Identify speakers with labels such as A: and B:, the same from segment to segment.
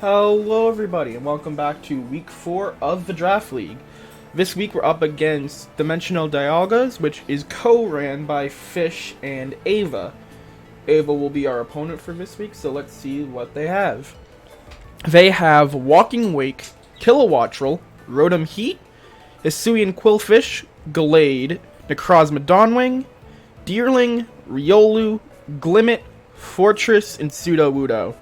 A: Hello everybody and welcome back to week 4 of the Draft League. This week we're up against Dimensional Dialgas, which is co-ran by Fish and Ava. Ava will be our opponent for this week, so let's see what they have. They have Walking Wake, Kilowattrel, Rotom Heat, Hisuian Quillfish, Gallade, Necrozma Dawnwing, Deerling, Riolu, Glimmet, Fortress, and Sudowoodo.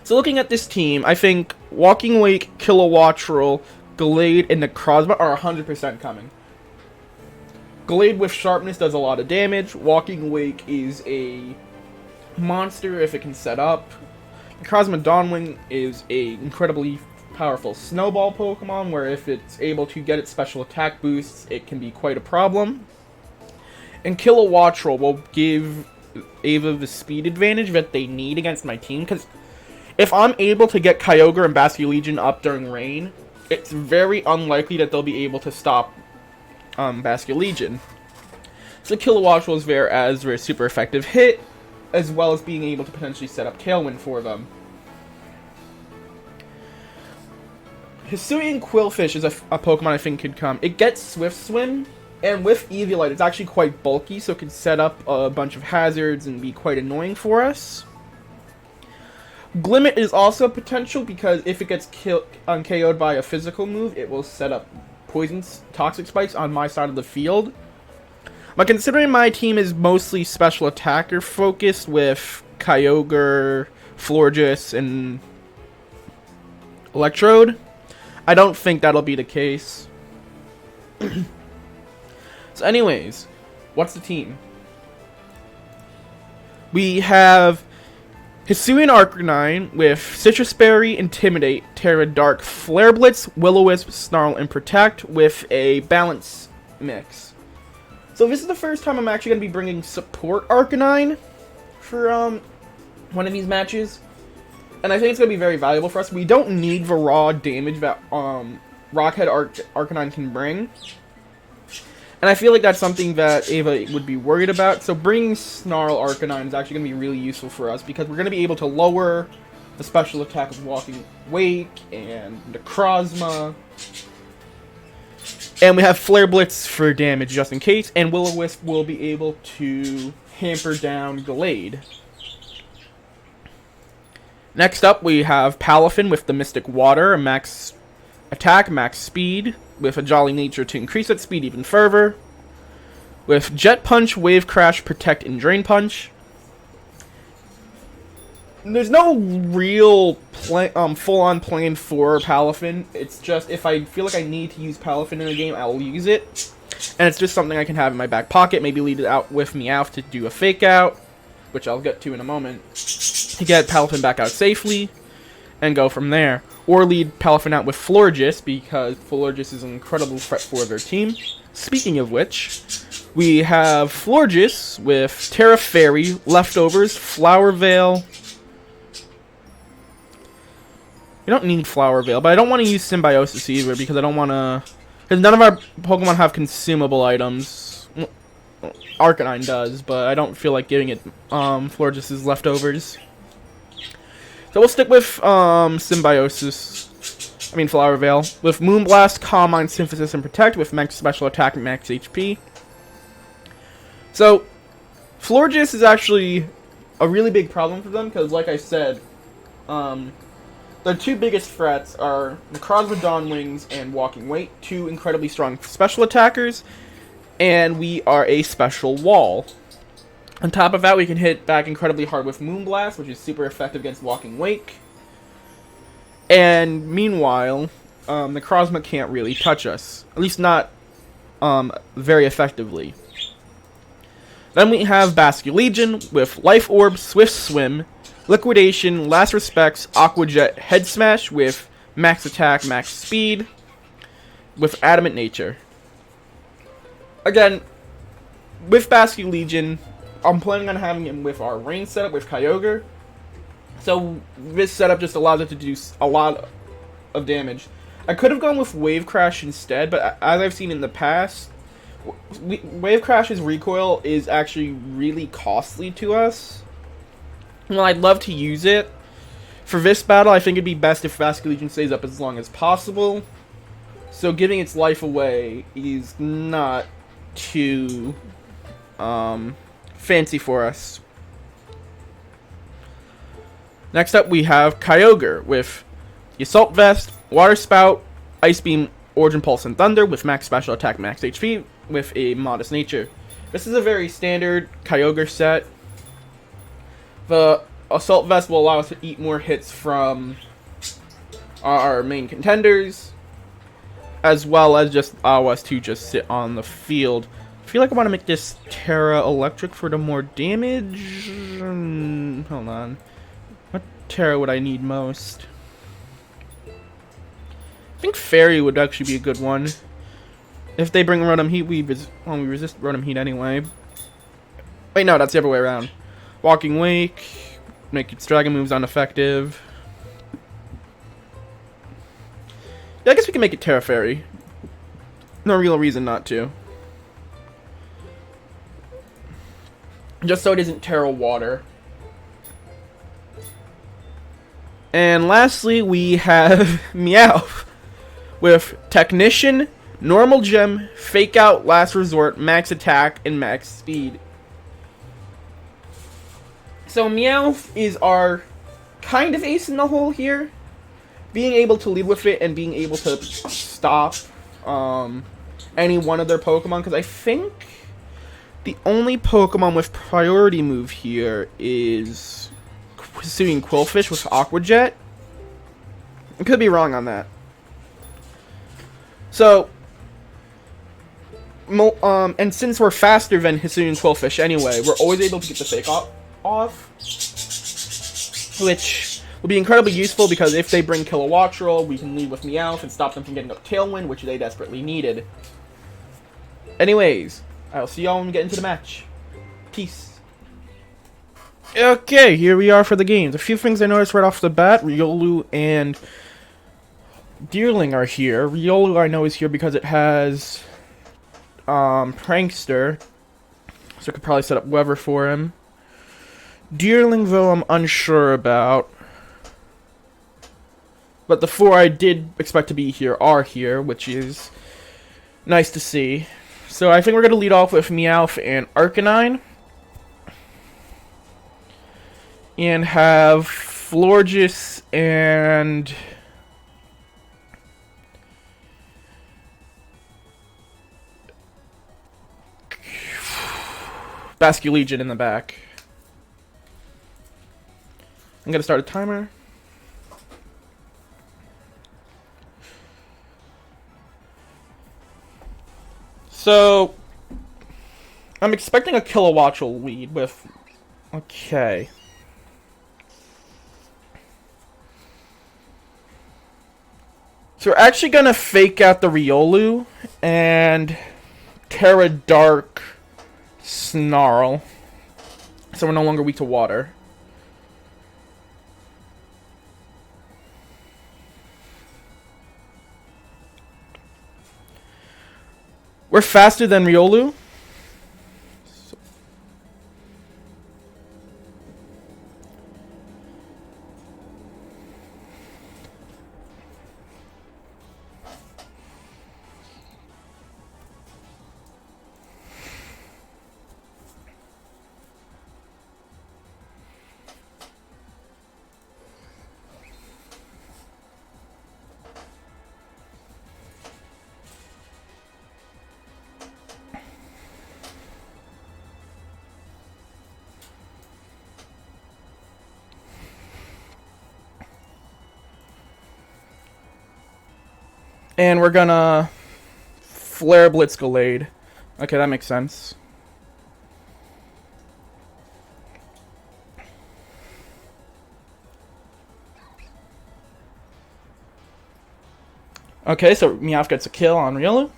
A: So looking at this team, I think Walking Wake, Kilowattrel, Gallade, and Necrozma are 100% coming. Gallade with Sharpness does a lot of damage. Walking Wake is a monster if it can set up. Necrozma Dawnwing is a incredibly powerful Snowball Pokemon, where if it's able to get its special attack boosts, it can be quite a problem. And Kilowattrel will give Ava the speed advantage that they need against my team, because if I'm able to get Kyogre and Basculegion up during rain, it's very unlikely that they'll be able to stop Basculegion. So Kilowattrel is there as a super effective hit, as well as being able to potentially set up Tailwind for them. Hisuian Quillfish is a Pokemon I think could come. It gets Swift Swim, and with Eviolite it's actually quite bulky, so it can set up a bunch of hazards and be quite annoying for us. Glimmet is also potential because if it gets KO'd by a physical move, it will set up poison toxic spikes on my side of the field. But considering my team is mostly special attacker focused with Kyogre, Florges, and Electrode, I don't think that'll be the case. So anyways, what's the team? We have Hisuian Arcanine with Citrus Berry, Intimidate, Terra Dark, Flare Blitz, Will-O-Wisp, Snarl, and Protect with a balance mix. So this is the first time I'm actually going to be bringing support Arcanine for one of these matches. And I think it's going to be very valuable for us. We don't need the raw damage that Rockhead Arcanine can bring. And I feel like that's something that Ava would be worried about. So bringing Snarl Arcanine is actually going to be really useful for us, because we're going to be able to lower the special attack of Walking Wake and Necrozma. And we have Flare Blitz for damage just in case. And Will-O-Wisp will be able to hamper down Gallade. Next up we have Palafin with the Mystic Water, a max attack, max speed, with a Jolly Nature to increase its speed even further. With Jet Punch, Wave Crash, Protect, and Drain Punch. There's no real full-on plan for Palafin. It's just if I feel like I need to use Palafin in a game, I'll use it. And it's just something I can have in my back pocket. Maybe lead it out with Meowth to do a Fake Out, which I'll get to in a moment, to get Palafin back out safely and go from there. Or lead Palafin out with Florges, because Florges is an incredible threat for their team. Speaking of which, we have Florges with Terra Fairy, Leftovers, Flower Veil. We don't need Flower Veil, but I don't want to use Symbiosis either, because I don't want to... Because none of our Pokemon have consumable items. Arcanine does, but I don't feel like giving it Florges' Leftovers. So we'll stick with Flower Veil, with Moonblast, Calm Mind, Synthesis, and Protect, with max special attack and max HP. So, Florges is actually a really big problem for them, because like I said, their two biggest threats are Necrozma Dawnwings and Walking Wake, two incredibly strong special attackers, and we are a special wall. On top of that, we can hit back incredibly hard with Moonblast, which is super effective against Walking Wake. And meanwhile, Necrozma can't really touch us. At least not very effectively. Then we have Basculegion with Life Orb, Swift Swim, Liquidation, Last Respects, Aqua Jet, Head Smash with max attack, max speed, with Adamant Nature. Again, with Basculegion, I'm planning on having him with our rain setup with Kyogre. So this setup just allows it to do a lot of damage. I could have gone with Wave Crash instead, but as I've seen in the past, Wave Crash's recoil is actually really costly to us. Well, I'd love to use it For this battle, I think it'd be best if Vascular Legion stays up as long as possible. So giving its life away is not too fancy for us. Next up, we have Kyogre with the Assault Vest, Water Spout, Ice Beam, Origin Pulse, and Thunder with max special attack, max HP with a modest nature. This is a very standard Kyogre set. The Assault Vest will allow us to eat more hits from our main contenders, as well as just allow us to just sit on the field. I feel like I want to make this Terra Electric for the more damage. Hold on. What Terra would I need most? I think Fairy would actually be a good one. If they bring Rotom Heat, we resist Rotom Heat anyway. Wait, no, that's the other way around. Walking Wake, make its Dragon moves ineffective. Yeah, I guess we can make it Terra Fairy. No real reason not to. Just so it isn't Terra Water. And lastly, we have Meowth with Technician, Normal Gem, Fake Out, Last Resort, Max Attack, and Max Speed. So Meowth is our kind of ace in the hole here. Being able to lead with it and being able to stop any one of their Pokemon. Because I think the only Pokemon with priority move here is Hisuian Quillfish with Aqua Jet. I could be wrong on that. So, and since we're faster than Hisuian Quillfish anyway, we're always able to get the Fake off, which will be incredibly useful because if they bring Kilowattrel, we can lead with Meowth and stop them from getting up Tailwind, which they desperately needed. Anyways, I'll see y'all when we get into the match. Peace. Okay, here we are for the games. A few things I noticed right off the bat. Riolu and Deerling are here. Riolu I know is here because it has Prankster, so I could probably set up Weather for him. Deerling, though, I'm unsure about. But the four I did expect to be here are here, which is nice to see. So I think we're going to lead off with Meowth and Arcanine. And have Florges and Vascular Legion in the back. I'm going to start a timer. So, I'm expecting a Kilowattrel lead with... Okay. So we're actually going to fake out the Riolu and Terra Dark Snarl. So we're no longer weak to water. We're faster than Riolu. And we're gonna Flare Blitzgallade. Okay, that makes sense. Okay, so Meowth gets a kill on Riolu.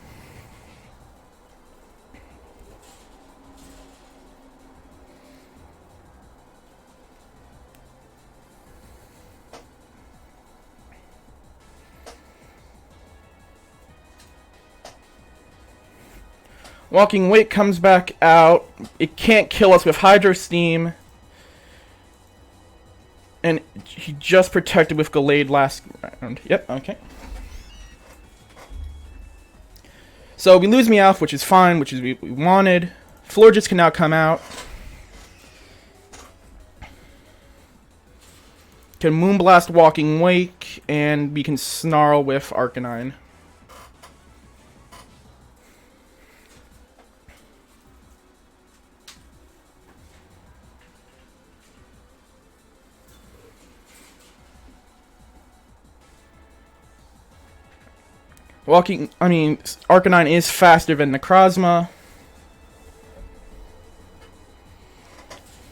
A: Walking Wake comes back out. It can't kill us with Hydro Steam. And he just protected with Gallade last round. Yep, okay. So we lose Meowth, which is fine, which is what we wanted. Florges can now come out. Can Moonblast Walking Wake, and we can Snarl with Arcanine. Arcanine is faster than Necrozma.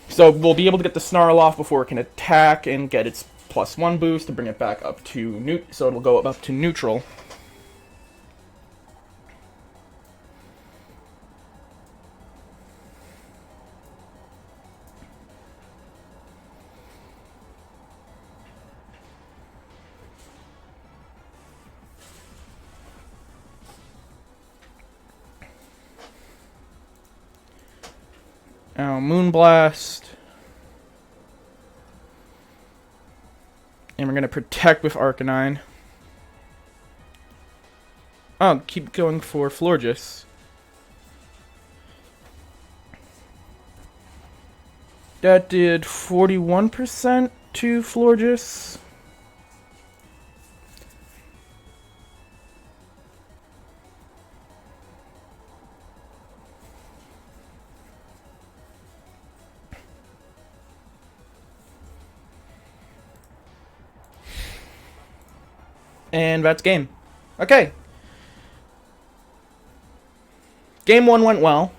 A: So we'll be able to get the Snarl off before it can attack and get its +1 boost to bring it back up to so it'll go up to neutral. Now Moonblast. And we're going to protect with Arcanine. Oh, keep going for Florges. That did 41% to Florges. And that's game. Okay. Game 1 went well.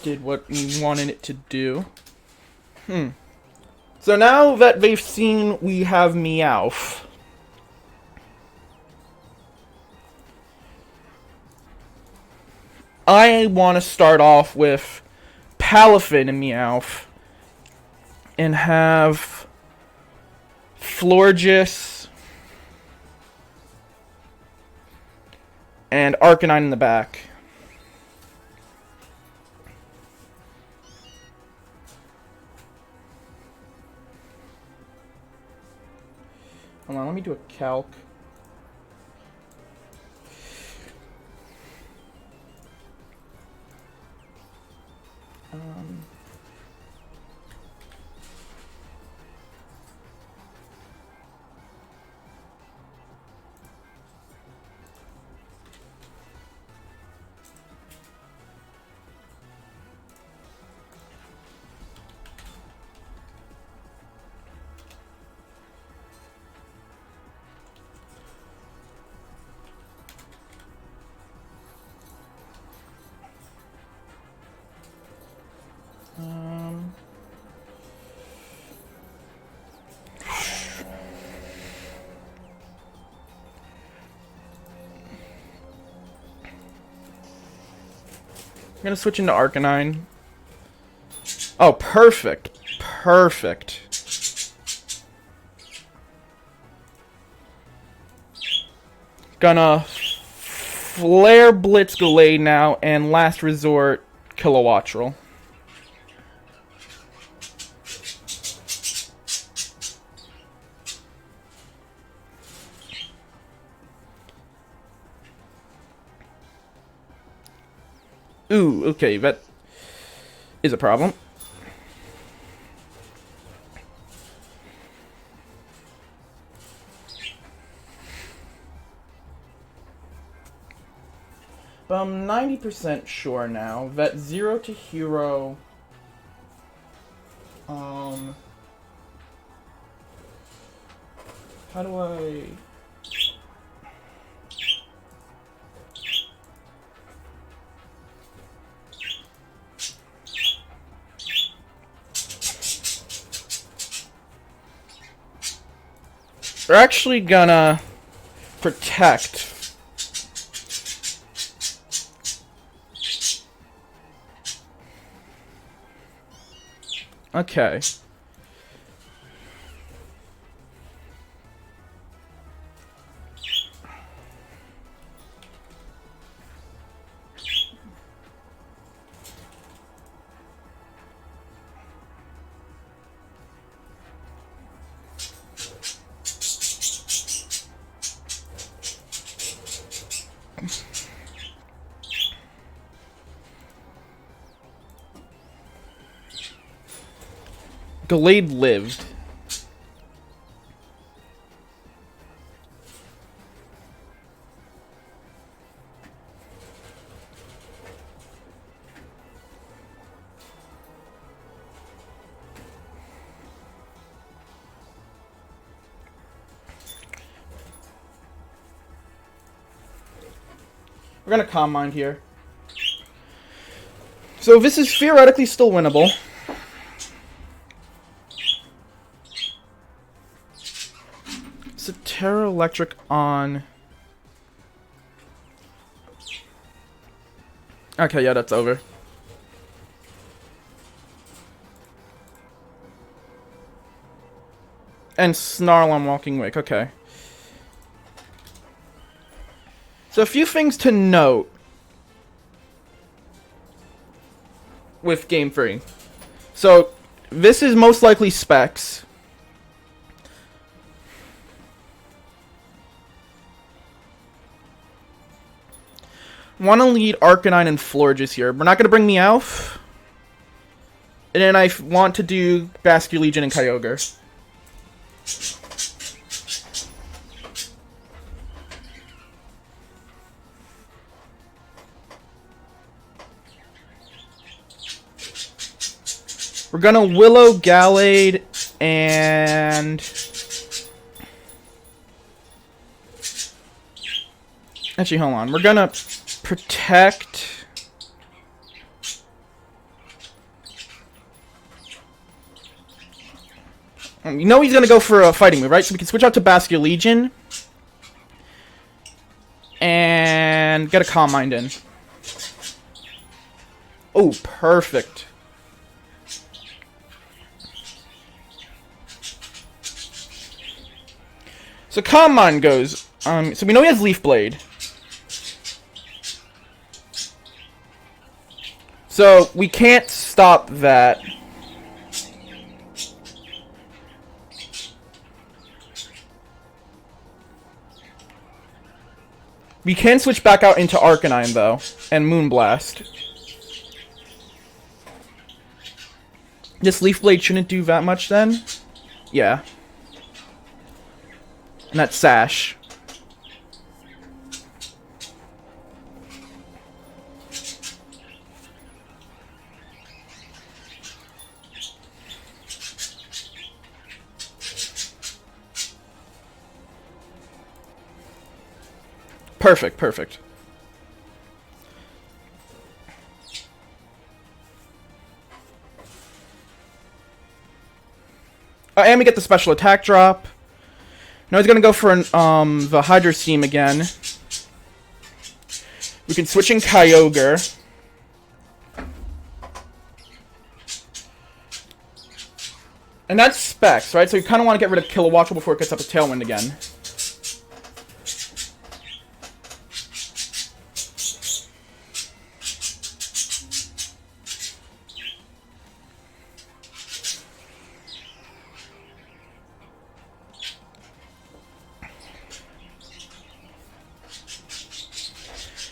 A: Did what we wanted it to do. So now that they've seen we have Meowth, I want to start off with Palafin and Meowth and have Florges and Arcanine in the back. Hold on, let me do a calc. I'm gonna switch into Arcanine. Oh, perfect. Perfect. Gonna Flare Blitz Gallade now, and last resort, Kilowattrel. Ooh, okay, that is a problem. But I'm 90% sure now that 0 to Hero, how do I... We're actually gonna protect. Okay. Gallade lived. We're gonna Calm Mind here. So this is theoretically still winnable. It's a Terra Electric on... Okay, yeah, that's over. And Snarl on Walking Wake, okay. So a few things to note with Game 3. So, this is most likely Specs. Want to lead Arcanine and Florges here. We're not going to bring Meowth. And then I want to do Basculegion and Kyogre. We're gonna Willow, Gallade, and... Actually, hold on. We're gonna protect... You know he's gonna go for a fighting move, right? So we can switch out to Basculegion. And get a Calm Mind in. Oh, perfect. So Calm Mind goes. So we know he has Leaf Blade. So we can't stop that. We can switch back out into Arcanine though, and Moonblast. This Leaf Blade shouldn't do that much then. Yeah. And that's Sash. Perfect, perfect. And we get the special attack drop. Now he's gonna go for the Hydro Steam again. We can switch in Kyogre. And that's Specs, right? So you kind of want to get rid of Kilowattrel before it gets up to Tailwind again.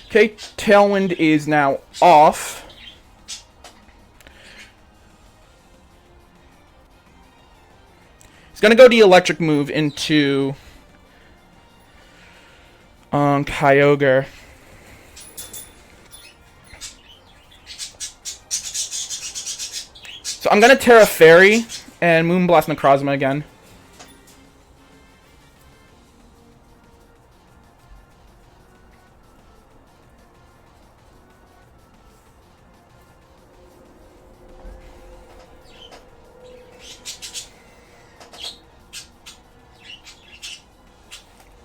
A: Okay, Tailwind is now off. He's gonna go the electric move into Kyogre. So I'm gonna Terra Fairy and Moonblast Necrozma again.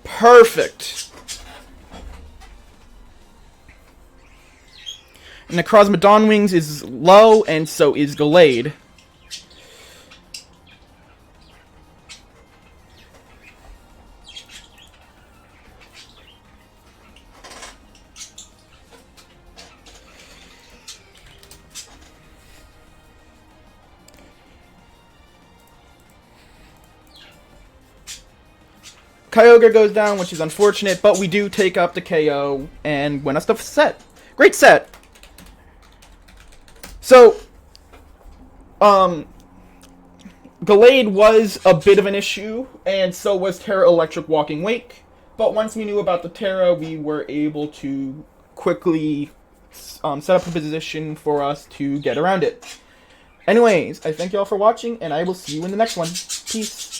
A: Perfect. Necrozma Dawnwings is low, and so is Gallade. Kyogre goes down, which is unfortunate, but we do take up the KO and win us the set. Great set. So, Gallade was a bit of an issue, and so was Terra Electric Walking Wake. But once we knew about the Terra, we were able to quickly set up a position for us to get around it. Anyways, I thank you all for watching, and I will see you in the next one. Peace.